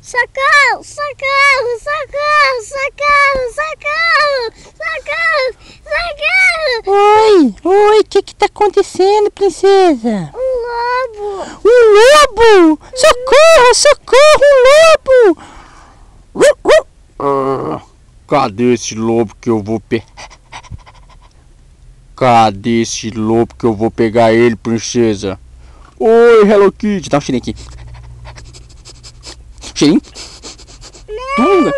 Socorro, socorro, socorro, socorro, socorro, socorro, socorro. Oi, o que tá acontecendo, princesa? Um lobo. Um lobo! Socorro, socorro, um lobo! Cadê esse lobo que eu vou Cadê esse lobo que eu vou pegar ele, princesa? Oi, Hello Kitty. Dá um cheirinho aqui. Cheirinho? Tunga!